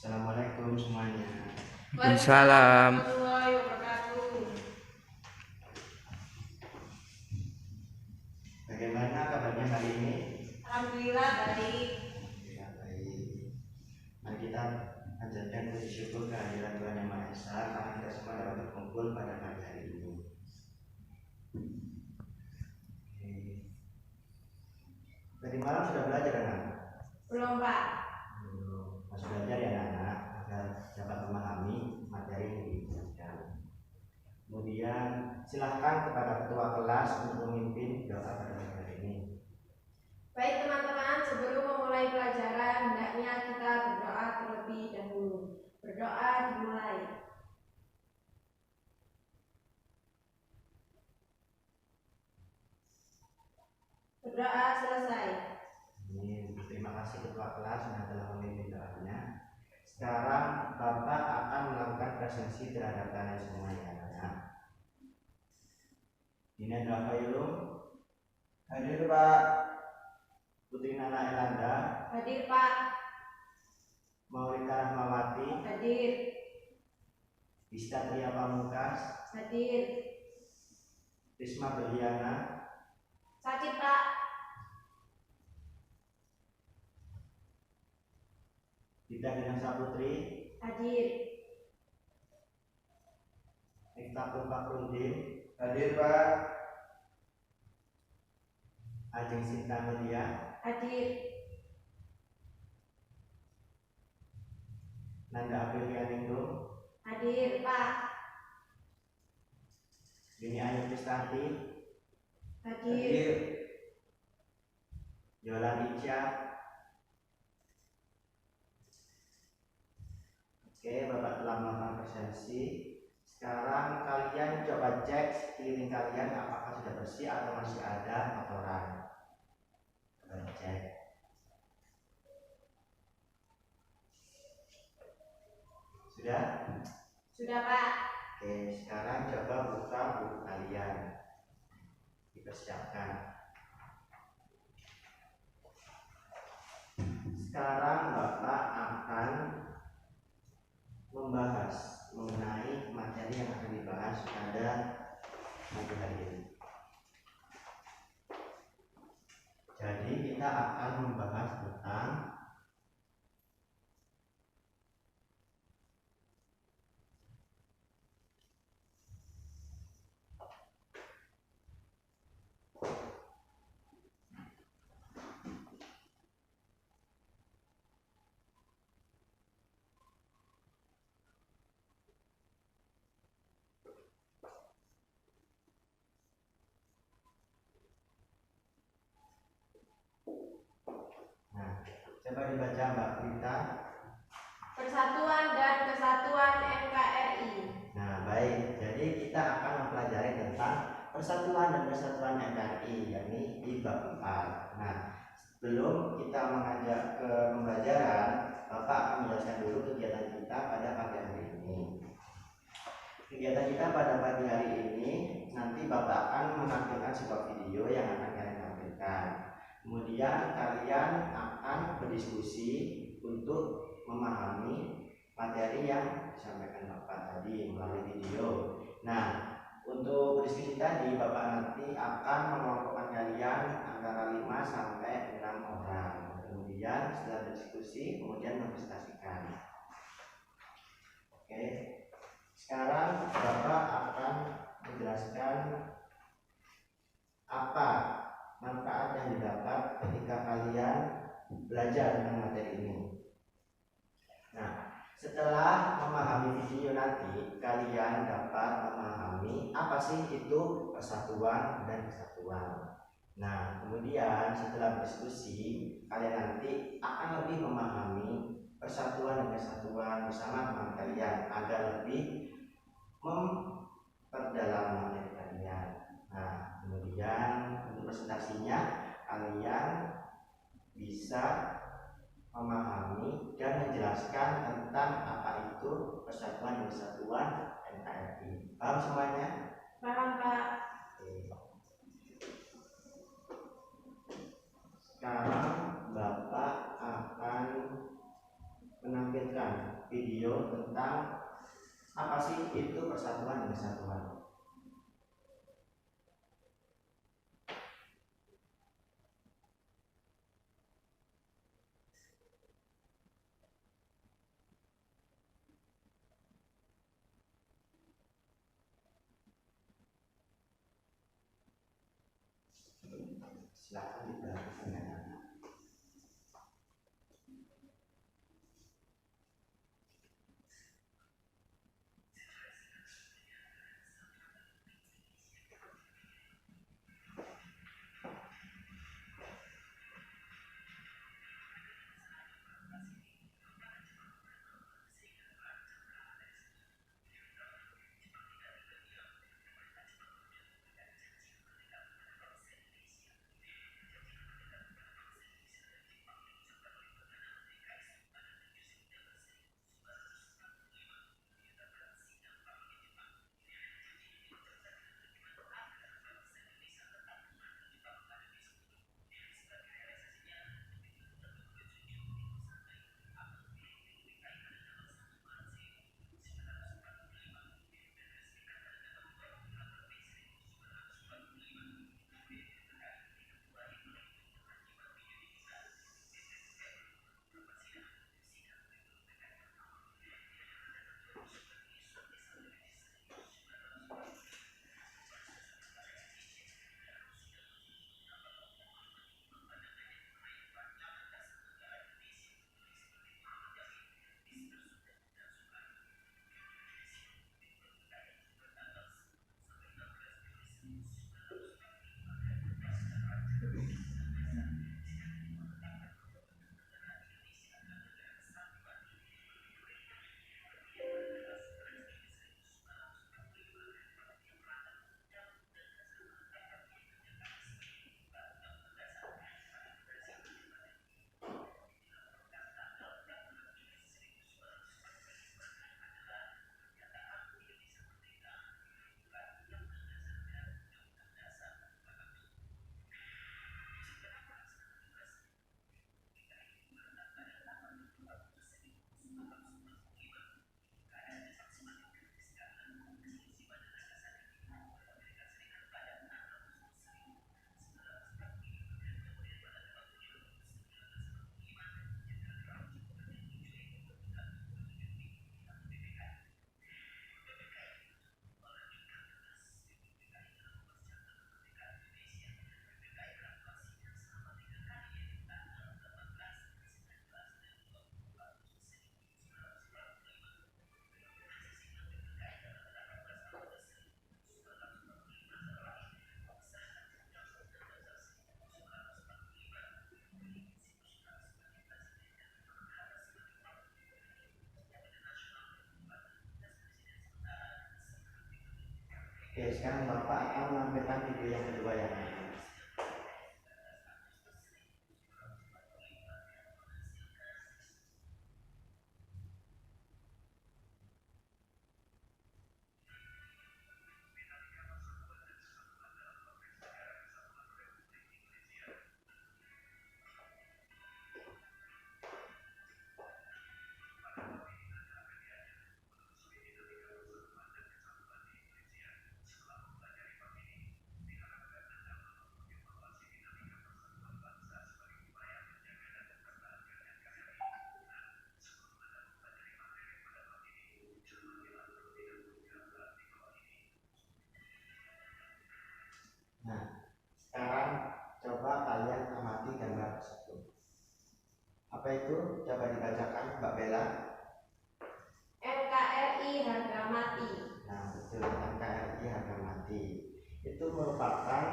Assalamualaikum semuanya. Waalaikumsalam. Warahmatullahi wabarakatuh. Bagaimana kabarnya hari ini? Alhamdulillah baik. Ya, baik. Mari kita panjatkan puji syukur kehadiran Tuhan Yang Maha Esa karena kita semua dapat berkumpul pada pagi hari ini. Oke. Tadi malam sudah belajar anak? Belum Pak. Belum. Harus belajar ya anak-anak agar dapat memahami materi yang dijelaskan. Kemudian silahkan kepada ketua kelas untuk memimpin doa pada pagi hari ini. Baik teman-teman, sebelum memulai pelajaran hendaknya kita berdoa terlebih dahulu. Berdoa dimulai. Berdoa selesai. Amin. Terima kasih ketua kelas yang telah memimpin doanya. Sekarang Bapak akan melakukan presensi terhadap kalian semua ya anak. Dina Drafailum hadir Pak. Putri Nana Elanda Hadir Pak. Maurita Rahmawati Hadir. Dista Tria Pamungkas Hadir. Risma Berliana Sakit Pak. Dita Dinang Saputri Hadir. Miftahul Fakrudin hadir Pak. Ajeng Sinta Melia Hadir. Nanda Aprilianindo Hadir Pak. Bini Ayu Kristanti Hadir. Yolan Ica. Oke, Bapak telah melakukan presensi. Sekarang kalian coba cek sekeliling kalian apakah sudah bersih atau masih ada kotoran. Coba cek. Sudah? Sudah Pak. Oke, sekarang coba buka buku kalian. Dipersiapkan. Sekarang Bapak akan membahas mengenai materi yang akan dibahas pada pagi hari ini. Jadi kita akan membahas tentang coba dibaca Mbak Prita. Persatuan dan Kesatuan NKRI. Nah, baik. Jadi kita akan mempelajari tentang Persatuan dan Kesatuan NKRI, yakni di bab 4. Nah, sebelum kita mengajak ke pembelajaran, Bapak akan menjelaskan dulu kegiatan kita pada pagi hari ini. Kegiatan kita pada pagi hari ini, nanti Bapak akan menampilkan sebuah video yang akan kalian tampilkan. Kemudian kalian akan berdiskusi untuk memahami materi yang disampaikan Bapak tadi melalui video. Nah, untuk berdiskusi tadi Bapak nanti akan mengelompokkan kalian antara 5 sampai 6 orang. Kemudian setelah berdiskusi kemudian mempresentasikan. Oke. Sekarang Bapak akan menjelaskan apa manfaat yang didapat ketika kalian belajar tentang materi ini. Nah, setelah memahami video nanti, kalian dapat memahami apa sih itu persatuan dan kesatuan. Nah, kemudian setelah berdiskusi, kalian nanti akan lebih memahami persatuan dan kesatuan bersama teman kalian agar lebih memperdalam materi kalian. Nah, kemudian untuk presentasinya kalian bisa memahami dan menjelaskan tentang apa itu Persatuan dan Kesatuan NKRI. Paham semuanya? Paham Pak. Oke. Sekarang Bapak akan menampilkan tentang apa sih itu persatuan dan kesatuan. Silakan diperhatikan. Oke, sekarang Bapak akan menampilkan video yang kedua ya. Nah, sekarang coba kalian amati gambar tersebut. Apa itu? Coba dibacakan Mbak Bella. NKRI harga mati. Nah, betul, NKRI harga mati. Itu merupakan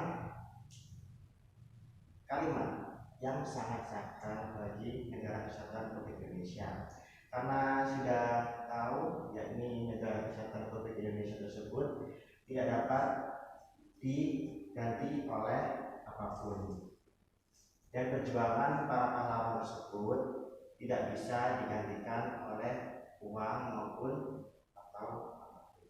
kalimat yang sangat sakral bagi negara kesatuan Republik Indonesia. Karena sudah tahu, yakni negara kesatuan Republik Indonesia tersebut tidak dapat diganti oleh apapun, dan perjuangan para pahlawan tersebut tidak bisa digantikan oleh uang maupun atau apapun.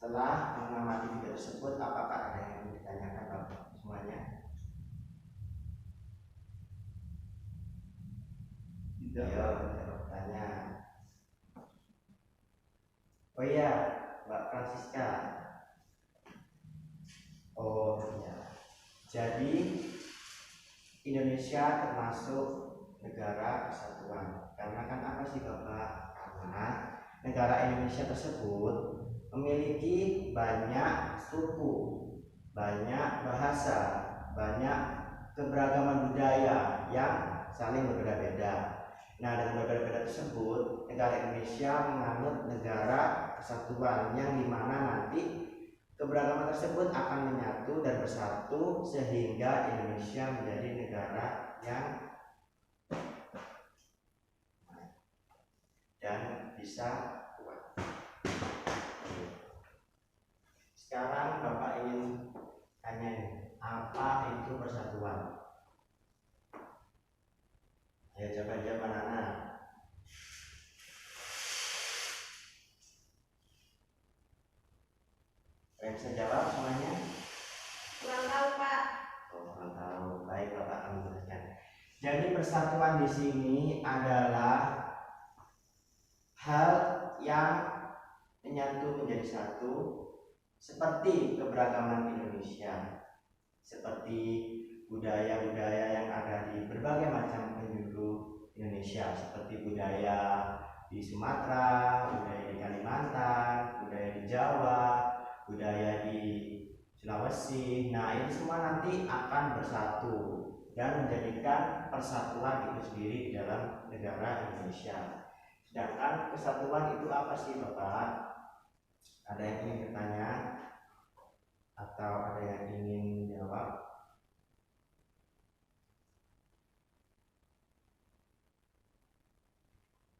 Setelah mengamati video tersebut, apakah ada yang ingin ditanyakan Bapak semuanya? Tidak. Ayo, jawab tanya. Oh iya, Mbak Francisca. Oh iya. Jadi Indonesia termasuk negara kesatuan. Karena kan apa sih Bapak? Karena negara Indonesia tersebut memiliki banyak suku, banyak bahasa, banyak keberagaman budaya yang saling berbeda-beda. Nah, dengan berbeda-beda tersebut, negara Indonesia menganut negara kesatuan yang dimana nanti keberagaman tersebut akan menyatu dan bersatu sehingga Indonesia menjadi negara yang dan bisa kuat. Sekarang Bapak ingin tanya nih, apa itu persatuan? Ya, coba jawab anak-anak. Yang bisa jawab semuanya? Kurang tahu Pak. Oh, kurang tahu. Baik, Bapak akan menjelaskan. Jadi persatuan di sini adalah hal yang menyatu menjadi satu, seperti keberagaman Indonesia, seperti budaya-budaya yang ada di berbagai macam penjuru Indonesia, seperti budaya di Sumatera, budaya di Kalimantan, budaya di Jawa, budaya di Sulawesi. Nah, ini semua nanti akan bersatu dan menjadikan persatuan itu sendiri di dalam negara Indonesia. Sedangkan kesatuan itu apa sih Bapak? Ada yang ingin bertanya atau ada yang ingin jawab?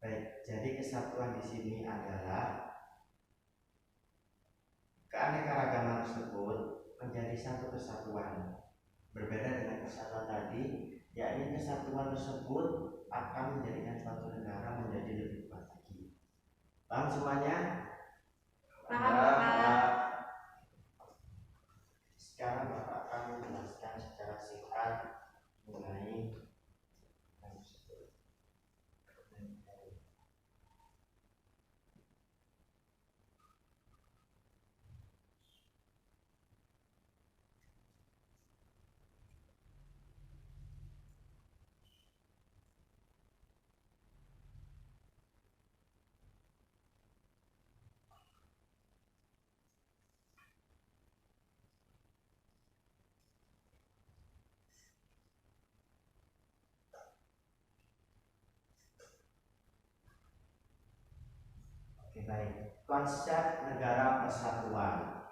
Baik, jadi kesatuan di sini adalah keanekaragaman tersebut menjadi satu kesatuan. Berbeda dengan kesatuan tadi, yakni kesatuan tersebut akan menjadikan suatu negara menjadi lebih kuat lagi. Paham semuanya? Paham Bapak. Sekarang Bapak akan menjelaskan secara singkat mengenai hal tersebut. Oke, baik. Konsep negara persatuan.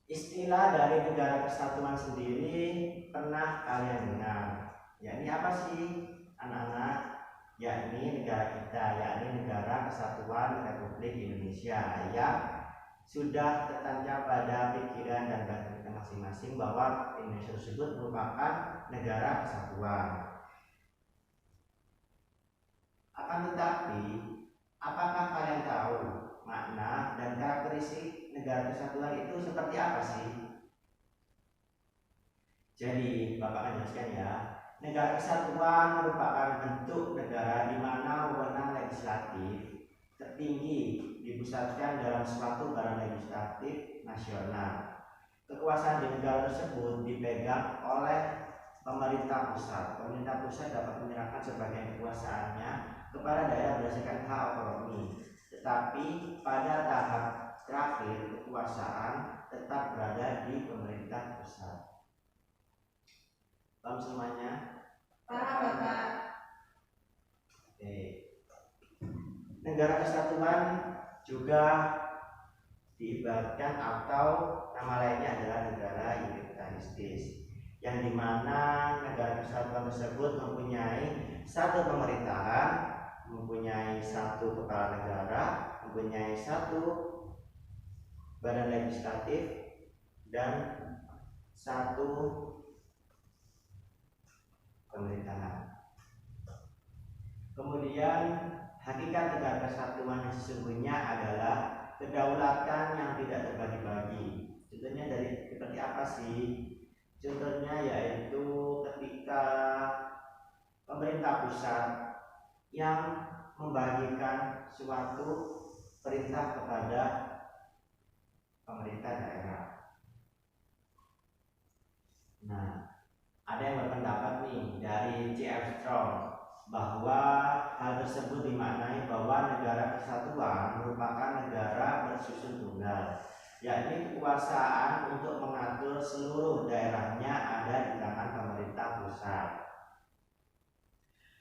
Istilah dari negara kesatuan sendiri pernah kalian dengar? Yakni apa sih anak-anak? Yakni negara kita, yakni negara kesatuan Republik Indonesia yang sudah tertancap pada pikiran dan batin kita masing-masing bahwa Indonesia tersebut merupakan negara kesatuan. Akan tetapi, apakah kalian tahu makna dan karakteristik negara kesatuan itu seperti apa sih? Jadi, Bapak akan jelaskan ya. Negara kesatuan merupakan bentuk negara di mana wewenang legislatif tertinggi dipusatkan dalam suatu badan legislatif nasional. Kekuasaan di negara tersebut dipegang oleh pemerintah pusat. Pemerintah pusat dapat menyerahkan sebagian kekuasaannya kepada daerah berdasarkan hak otonomi. Tetapi pada tahap terakhir kekuasaan tetap berada di pemerintah pusat. Paham semuanya? Paham Bapak. Oke. Negara kesatuan juga diibaratkan atau nama lainnya adalah negara unitaristis, yang dimana negara kesatuan tersebut mempunyai satu pemerintahan, mempunyai satu kepala negara, mempunyai satu badan legislatif dan satu pemerintahan. Kemudian hakikat negara kesatuan yang sesungguhnya adalah kedaulatan yang tidak terbagi-bagi. Contohnya dari seperti apa sih? Contohnya yaitu ketika pemerintah pusat yang membagikan suatu perintah kepada pemerintah daerah. Nah, ada yang berpendapat nih dari C. Armstrong bahwa hal tersebut dimaknai bahwa negara kesatuan merupakan negara bersusun tunggal, yakni kekuasaan untuk mengatur seluruh daerahnya ada di tangan pemerintah pusat.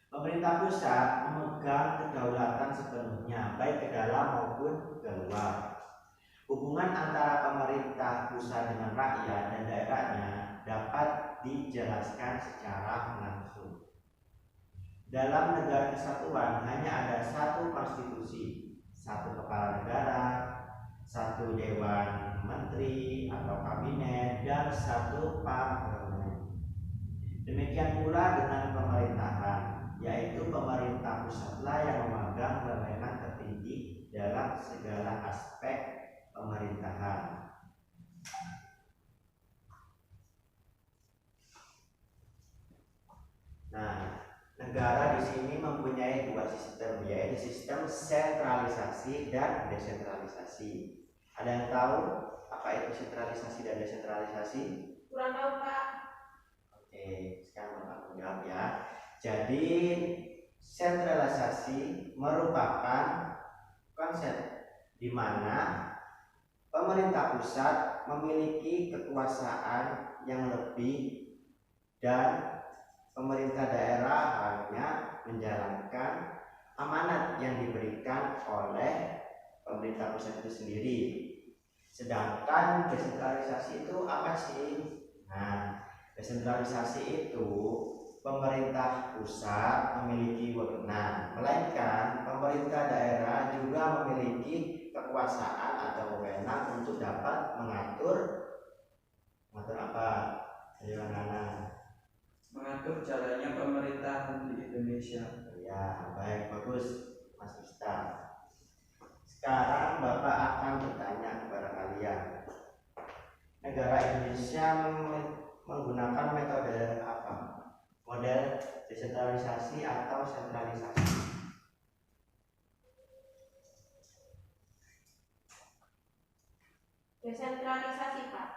Pemerintah pusat memegang kedaulatan sepenuhnya, baik ke dalam maupun ke luar. Hubungan antara pemerintah pusat dengan rakyat dan daerahnya dapat dijelaskan secara langsung. Dalam negara kesatuan hanya ada satu konstitusi, satu kepala negara, satu dewan menteri atau kabinet, dan satu parlemen. Demikian pula dengan pemerintahan, yaitu pemerintah pusatlah yang memegang wewenang tertinggi dalam segala aspek pemerintahan. Nah, negara di sini mempunyai dua sistem, yaitu sistem sentralisasi dan desentralisasi. Ada yang tahu apa itu sentralisasi dan desentralisasi? Kurang tahu, Pak. Oke, sekarang Bapak menjawab ya. Jadi sentralisasi merupakan konsep di mana pemerintah pusat memiliki kekuasaan yang lebih dan pemerintah daerah hanya menjalankan amanat yang diberikan oleh pemerintah pusat itu sendiri. Sedangkan desentralisasi itu apa sih? Nah, desentralisasi itu pemerintah pusat memiliki wewenang, melainkan pemerintah daerah juga memiliki kekuasaan atau wewenang untuk dapat mengatur apa? Ayo anak-anak. Mengatur jalannya pemerintahan di Indonesia. Ya, baik, bagus Mas Ustaz. Sekarang Bapak akan bertanya kepada kalian. Negara Indonesia menggunakan metode apa? Model desentralisasi atau sentralisasi? Desentralisasi, Pak.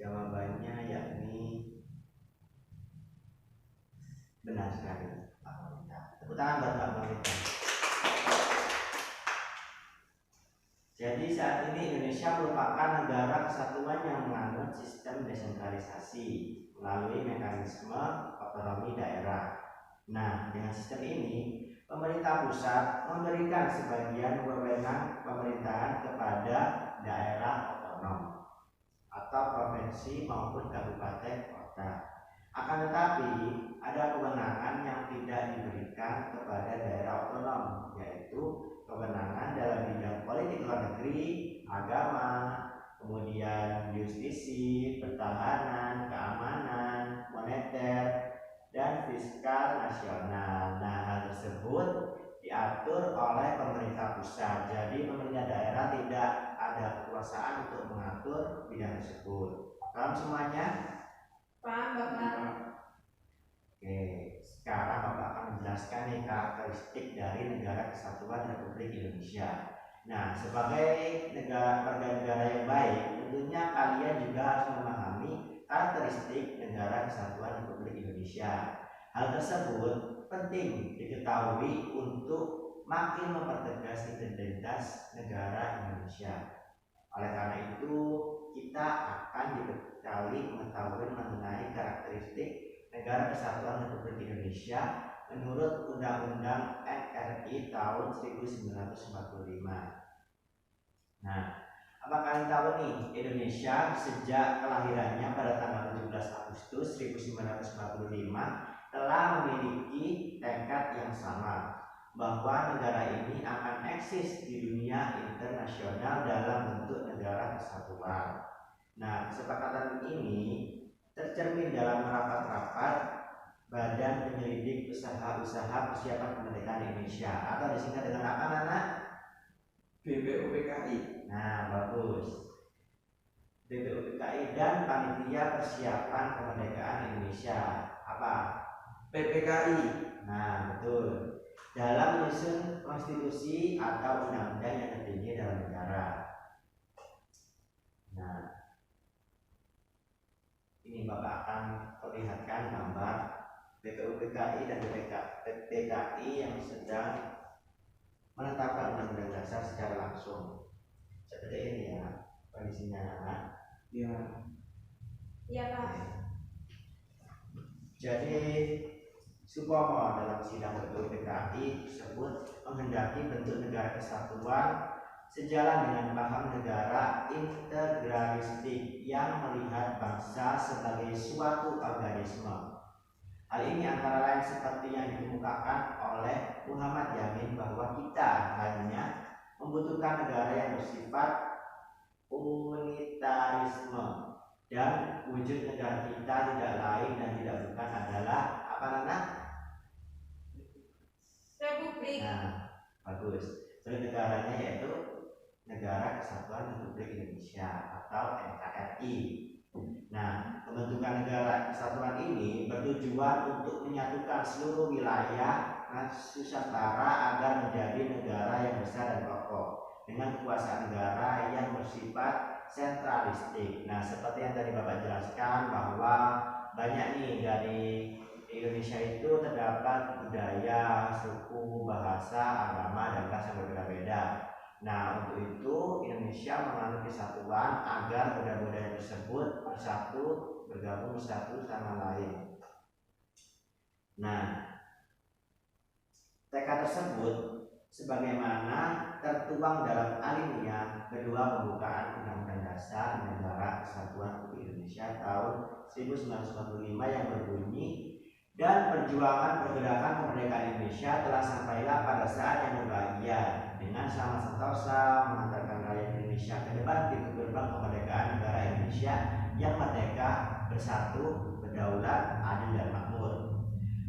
Jawabannya yakni benar sekali, Pak Wanita. Tepuk tangan buat Pak Wanita. Jadi saat ini Indonesia merupakan negara kesatuan yang menganut sistem desentralisasi melalui mekanisme otonomi daerah. Nah, dengan sistem ini pemerintah pusat memberikan sebagian wewenang pemerintahan kepada daerah otonom atau provinsi maupun kabupaten kota. Akan tetapi ada kewenangan yang tidak diberikan kepada daerah otonom, yaitu kewenangan dalam bidang politik luar negeri, agama, kemudian justisi, pertahanan, keamanan, moneter, dan fiskal nasional. Nah, hal tersebut diatur oleh pemerintah pusat. Jadi pemerintah daerah tidak ada kekuasaan untuk mengatur bidang tersebut. Paham semuanya? Paham, Bapak. Oke, sekarang Bapak akan menjelaskan nih karakteristik dari negara kesatuan Republik Indonesia. Nah, sebagai warga negara yang baik, tentunya kalian juga harus memahami karakteristik negara kesatuan Republik Indonesia. Hal tersebut penting diketahui untuk makin mempertegas identitas negara Indonesia. Oleh karena itu, kita akan dibekali pengetahuan mengenai karakteristik negara kesatuan Republik Indonesia menurut Undang-Undang NRI tahun 1945. Nah, apa kalian tahu nih, Indonesia sejak kelahirannya pada tanggal 17 Agustus 1945 telah memiliki tekad yang sama bahwa negara ini akan eksis di dunia internasional dalam bentuk negara kesatuan. Nah, kesepakatan ini tercermin dalam rapat-rapat Badan Penyelidik Usaha-Usaha Persiapan Kemerdekaan Indonesia atau disingkat dengan apa, Nana? BPUPKI. Nah, bagus. BPUPKI dan Panitia Persiapan Kemerdekaan Indonesia. Apa? PPKI. Nah, betul. Dalam menyusun konstitusi atau undang-undang yang tertinggi dalam negara. Nah, ini Bapak akan perlihatkan gambar BPUPKI dan PPKI yang sedang menetapkan undang-undang dasar secara langsung. Seperti ini ya kondisinya. Ya. Iya Pak. Jadi Supomo dalam sidang BPUPKI tersebut menghendaki bentuk negara kesatuan sejalan dengan paham negara integralistik yang melihat bangsa sebagai suatu organisme. Hal ini antara lain seperti yang dikemukakan oleh Muhammad Yamin bahwa kita hanya membutuhkan negara yang bersifat unitarisme dan wujud negara kita tidak lain dan tidak bukan adalah apa namanya? Republik. Nah, bagus. Jadi negaranya yaitu Negara Kesatuan Republik Indonesia atau NKRI. Nah, pembentukan negara kesatuan ini bertujuan untuk menyatukan seluruh wilayah Nusantara agar menjadi negara yang besar dan kokoh dengan kekuasaan negara yang bersifat sentralistik. Nah, seperti yang tadi Bapak jelaskan bahwa banyak nih dari Indonesia itu terdapat budaya, suku, bahasa, agama, dan ras yang berbeda-beda. Nah, untuk itu Indonesia menganut kesatuan agar budaya-budaya tersebut bersatu, bergabung satu sama lain. Nah, tekad tersebut sebagaimana tertuang dalam alinea kedua pembukaan Undang-Undang Dasar Negara Kesatuan Republik Indonesia tahun 1945 yang berbunyi, dan perjuangan pergerakan kemerdekaan Indonesia telah sampailah pada saat yang berbahagia dengan sama sentosa mengantarkan rakyat Indonesia ke depan pintu gerbang kemerdekaan negara Indonesia yang merdeka, bersatu, berdaulat, adil dan makmur.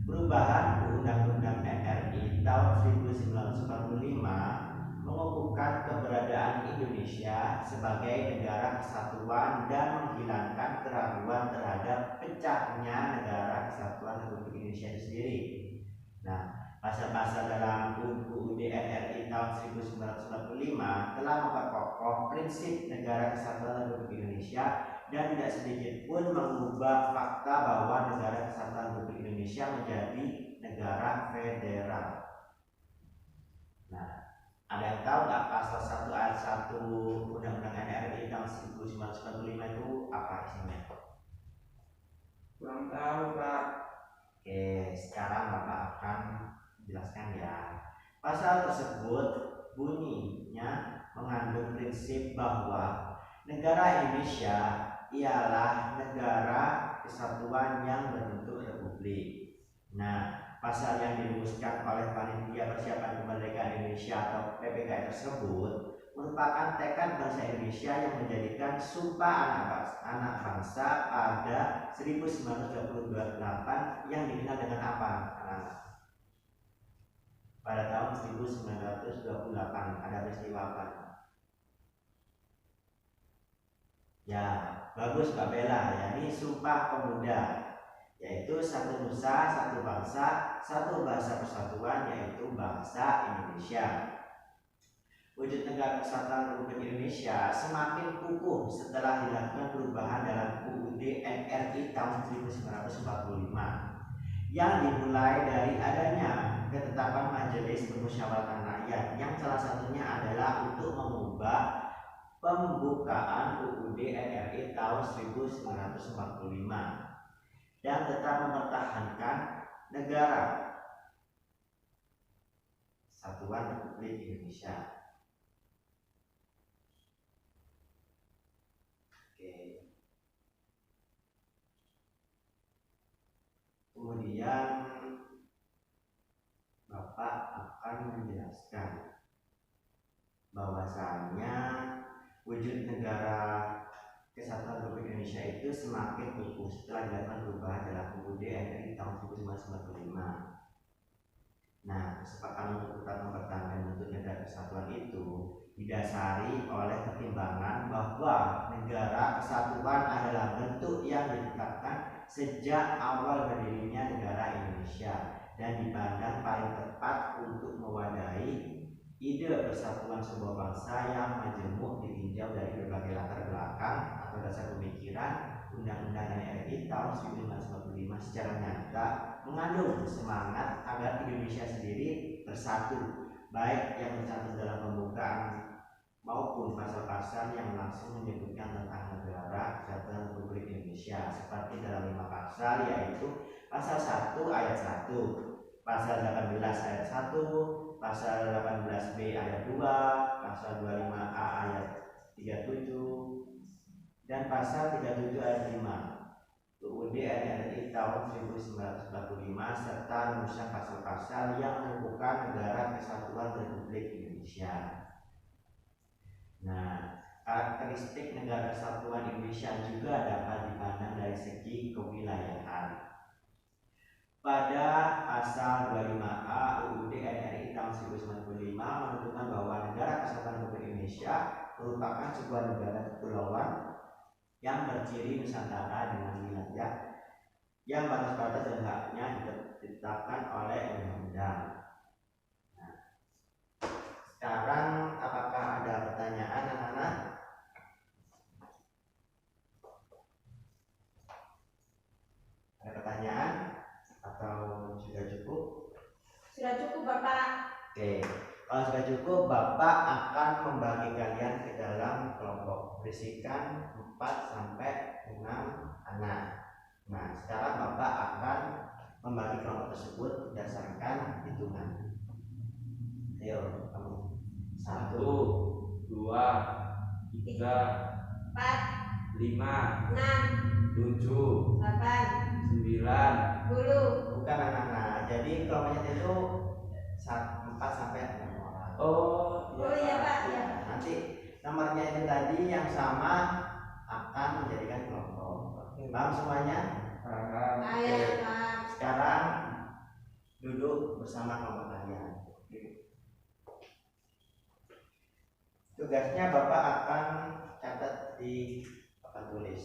Perubahan Undang-Undang NRI tahun 1945 mengukuhkan keberadaan Indonesia sebagai negara kesatuan dan menghilangkan keraguan terhadap pecahnya negara kesatuan Republik Indonesia itu sendiri. Nah, pasal-pasal dalam UUD NRI tahun 1945 telah memperkokoh prinsip negara kesatuan Republik Indonesia dan tidak sedikit pun mengubah fakta bahwa negara kesatuan Republik Indonesia menjadi negara federal. Nah, ada yang tahu nggak pasal 1 ayat 1 Undang-Undang NRI tahun 1945 itu apa isinya? Kurang tahu Pak. Oke, sekarang Bapak akan jelaskan ya. Pasal tersebut bunyinya mengandung prinsip bahwa negara Indonesia ialah negara kesatuan yang berbentuk republik. Nah, pasal yang dirumuskan oleh Panitia Persiapan Kemerdekaan Indonesia atau PPKI tersebut merupakan tekad bangsa Indonesia yang menjadikan Sumpah Anak Bangsa pada 1928 yang dikenal dengan apa? Pada tahun 1928 ada peristiwa apa? Ya, bagus Mbak Bella. Ya, ini Sumpah Pemuda, yaitu satu nusa, satu bangsa, satu bahasa persatuan, yaitu bangsa Indonesia. Wujud negara kesatuan Republik Indonesia semakin kukuh setelah dilakukan perubahan dalam UUD NRI tahun 1945 yang dimulai dari adanya ketetapan Majelis Permusyawaratan Rakyat yang salah satunya adalah untuk mengubah pembukaan UUD NRI tahun 1945 dan tetap mempertahankan negara Kesatuan Republik Indonesia. Oke. Kemudian Bapak akan menjelaskan bahwasannya wujud negara Kesatuan Republik Indonesia itu semakin kukuh setelah dilakukan perubahan dalam UUD NRI tahun 1945. Nah, kesepakatan untuk tetap mempertahankan bentuk negara kesatuan itu didasari oleh pertimbangan bahwa negara kesatuan adalah bentuk yang ditetapkan sejak awal berdirinya negara Indonesia dan dipandang paling tepat untuk mewadahi ide persatuan sebuah bangsa yang majemuk ditinjau dari berbagai latar belakang atau dasar pemikiran. Undang-Undang NRI tahun 1945 secara nyata mengandung semangat agar Indonesia sendiri bersatu, baik yang tercantum dalam pembukaan maupun pasal-pasal yang langsung menyebutkan tentang negara kesatuan Republik Indonesia, seperti dalam 5 pasal, yaitu pasal 1 ayat 1, pasal 18 ayat 1, pasal 18B ayat 2, pasal 25A ayat 37, dan pasal 37 ayat 5 UUD NRI tahun 1945 serta rumusan pasal-pasal yang menentukan negara kesatuan Republik Indonesia. Nah, karakteristik negara kesatuan Indonesia juga dapat dipandang dari segi kewilayahan. Pada pasal 25A UUD NRI tahun 1945 menentukan bahwa negara kesatuan Republik Indonesia merupakan sebuah negara kepulauan yang berciri Nusantara dengan wilayah yang batas-batas dan haknya ditetapkan oleh undang-undang. Nah, sekarang apakah ada pertanyaan anak-anak? Ada pertanyaan atau sudah cukup? Sudah cukup Bapak. Oke, kalau sudah cukup, Bapak akan membagi kalian ke dalam kelompok berisikan 4 sampai 6 anak. Nah, sekarang Bapak akan membagi kelompok tersebut berdasarkan hitungan. Ayo, kamu 1, 2, 3, 4, 5, 6, 7, 8, 9. 10. Bukan anak-anak. Jadi kelompoknya itu 4 sampai 6 orang. Oh iya Pak, ya. Nanti nomornya itu tadi yang sama akan menjadikan kelompok. Paham semuanya? paham. Ayah Pak. Sekarang duduk bersama kelompok kalian. Tugasnya Bapak akan catat di papan tulis.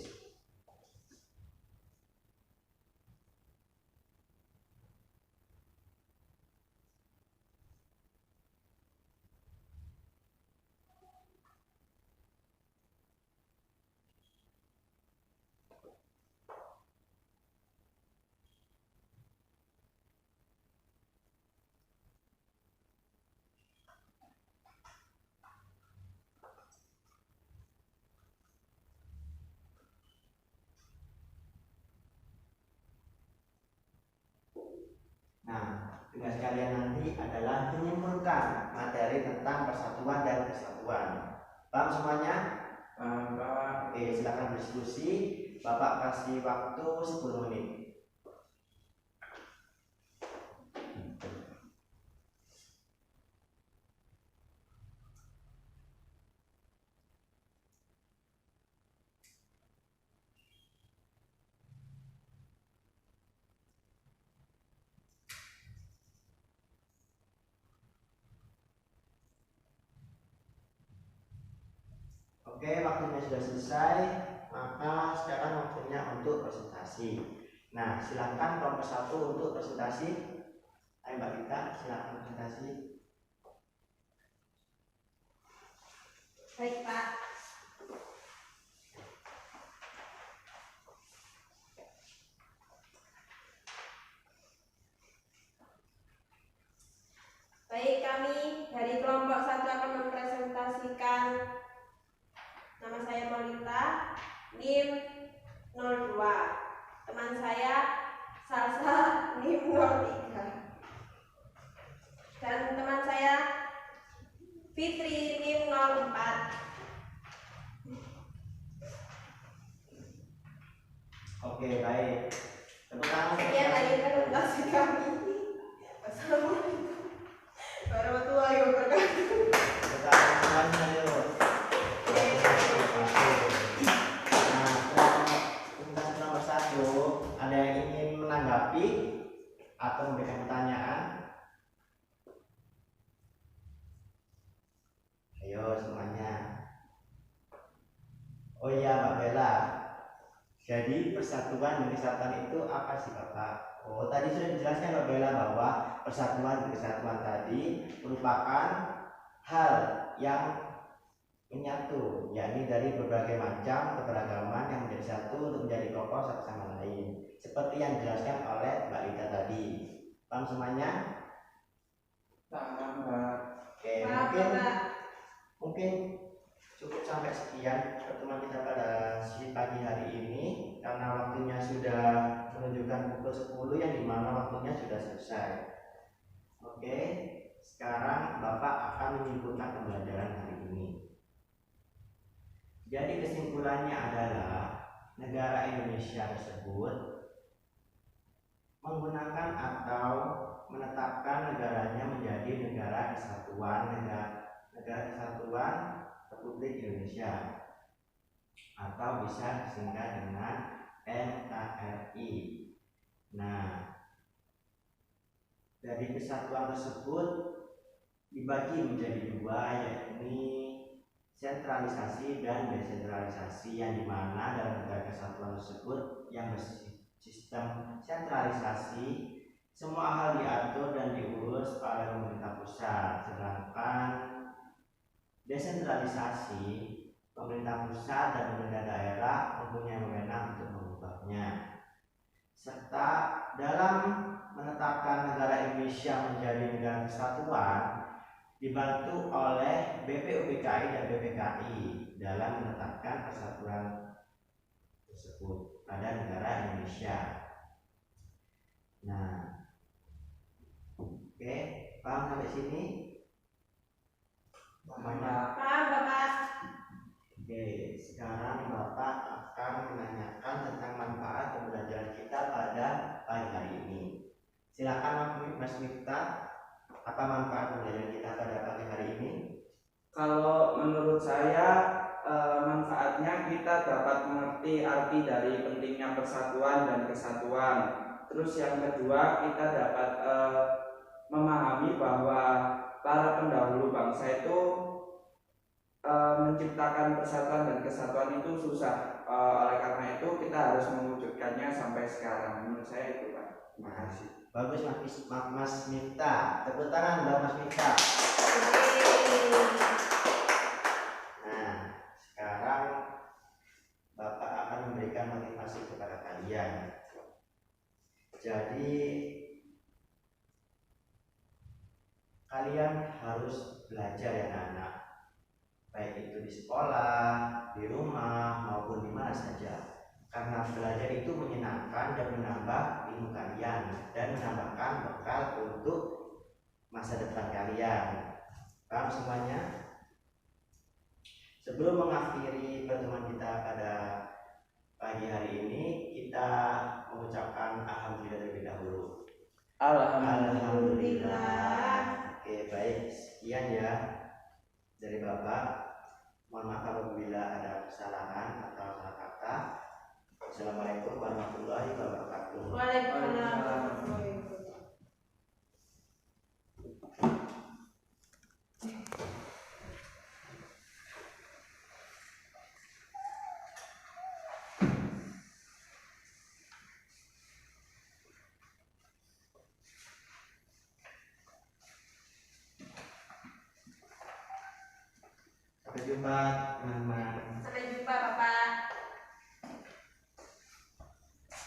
Nah, tugas kalian nanti adalah menyimpulkan materi tentang persatuan dan kesatuan. Paham semuanya? Paham Pak. Oke, silakan berdiskusi. Bapak kasih waktu 10 menit. Oke, waktunya sudah selesai, maka sekarang waktunya untuk presentasi. Nah, silakan kelompok 1 untuk presentasi. Ayo Mbak Gita, silakan presentasi. Baik Pak. Baik, kami dari kelompok 1 akan mempresentasikan. Nama saya Molita, NIM 02. Teman saya Salsa, NIM 03. Dan teman saya Fitri, NIM 04. Oke, baik. Tepuk tangan. Sekian dari presentasi kami. Wassalamualaikum warahmatullahi wabarakatuh. Tepuk tangan semuanya dulu. Nah, presentasi nomor 1, ada yang ingin menanggapi atau memberikan pertanyaan? Ayo, Oh iya Mbak Bella. Jadi persatuan dan kesatuan itu apa sih Bapak? Oh tadi sudah dijelaskan Mbak Bella bahwa persatuan dan kesatuan tadi merupakan hal yang menyatu, yakni dari berbagai macam keberagaman yang menjadi satu untuk menjadi kokoh satu sama lain. Seperti yang dijelaskan oleh Mbak Lita tadi. Paham semuanya? Paham, Pak. Oke, Paham, mungkin Bapak. mungkin cukup sampai sekian pertemuan kita pada pagi hari ini karena waktunya sudah menunjukkan pukul 10 yang dimana waktunya sudah selesai. Oke, sekarang Bapak akan menyimpulkan pembelajaran hari ini. Jadi kesimpulannya adalah negara Indonesia tersebut menggunakan atau menetapkan negaranya menjadi negara kesatuan Republik Indonesia atau bisa disingkat dengan NKRI. Nah, dari kesatuan tersebut dibagi menjadi dua, yakni sentralisasi dan desentralisasi, yang dimana dalam negara kesatuan tersebut yang bersistem sentralisasi semua hal diatur dan diurus oleh pemerintah pusat, sedangkan desentralisasi pemerintah pusat dan pemerintah daerah mempunyai wewenang untuk mengubahnya. Serta dalam menetapkan negara Indonesia menjadi negara kesatuan dibantu oleh BPUPKI dan BPKI dalam menetapkan persatuan tersebut pada negara Indonesia. Nah, oke, paham sampai sini? Semuanya? Paham, Bapak. Oke, sekarang Bapak akan menanyakan tentang manfaat pembelajaran kita pada pagi hari ini. Silakan Mas Miftah, apa manfaat pembelajaran kita pada pagi hari ini? Kalau menurut saya manfaatnya kita dapat mengerti arti dari pentingnya persatuan dan kesatuan. Terus yang kedua, kita dapat memahami bahwa para pendahulu bangsa itu menciptakan persatuan dan kesatuan itu susah. Oleh karena itu kita harus mewujudkannya sampai sekarang. Menurut saya itu, Pak. Terima kasih. Bagus Mas Miftah. Tepuk tangan buat Mas Miftah. Nah, sekarang Bapak akan memberikan motivasi kepada kalian. Jadi kalian harus belajar ya anak-anak, baik itu di sekolah, di rumah, maupun di mana saja. Karena belajar itu menyenangkan dan menambah ilmu kalian dan menambahkan bekal untuk masa depan kalian. Paham semuanya? Sebelum mengakhiri pertemuan kita pada pagi hari ini, kita mengucapkan alhamdulillah terlebih dahulu. Alhamdulillah. Oke, baik, sekian ya dari Bapak. Mohon maaf apabila ada kesalahan atau salah kata. Assalamualaikum warahmatullahi wabarakatuh. Waalaikumsalam warahmatullahi wabarakatuh. Sampai jumpa teman-teman.